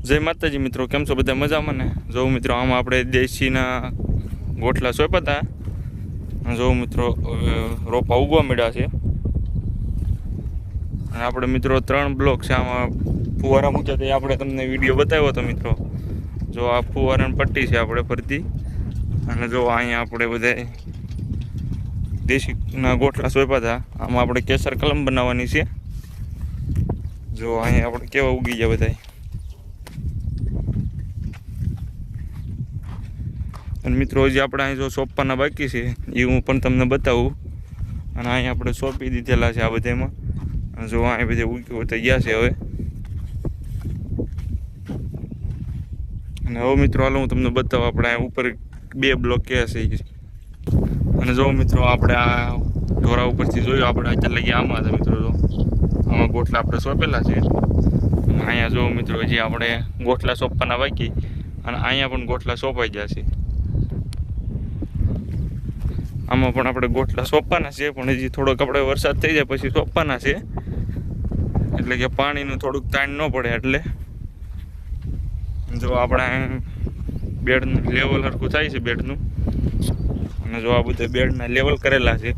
જય માતાજી મિત્રો, કેમ છો બધા મજામાં ને? જો મિત્રો આમાં આપણે દેશીના ગોઠલા સોંપ્યા હતા. જો મિત્રો રોપા ઉગવા મળ્યા છે. અને આપણે મિત્રો 3 બ્લોક છે આમાં ફુવારા મૂક્યા તે આપણે તમને વિડીયો બતાવ્યો હતો મિત્રો. જો આ ફુવારાની પટ્ટી છે આપણે ફરતી. અને જો અહીંયા આપણે બધા દેશીના ગોઠલા સોંપ્યા હતા. આમાં આપણે કેસર કલમ બનાવવાની છે. જો અહીંયા આપણે કેવા ઉગી ગયા બધા. અને મિત્રો હજી આપણે અહીં જો સોંપવાના બાકી છે એ હું પણ તમને બતાવું. અને અહીં આપણે સોંપી દીધેલા છે આ બધામાં. અને જો અહીં બધે ઉગ્યું થઈ ગયા છે હવે. અને હવે મિત્રો હાલો હું તમને બતાવું આપણે અહીં ઉપર 2 બ્લોક ક્યાં છે. અને જો મિત્રો આપણે આ ઢોરા ઉપરથી જોયું આપણે અત્યારે લગી આમાં હતા મિત્રો. જો આમાં ગોઠલા આપણે સોંપેલા છે. અને અહીંયા જો મિત્રો હજી આપણે ગોઠલા સોંપવાના બાકી. અને અહીંયા પણ ગોઠલા સોંપાઈ ગયા છે. આમાં પણ આપણે ગોઠલા સોંપવાના છે, પણ હજી થોડોક આપણે વરસાદ થઈ જાય પછી સોંપવાના છે. એટલે કે પાણીનું થોડુંક તાણ ન પડે એટલે. જો આપણે બેડનું લેવલ સરખું થાય છે બેડનું. અને જો આ બધા બેડના લેવલ કરેલા છે.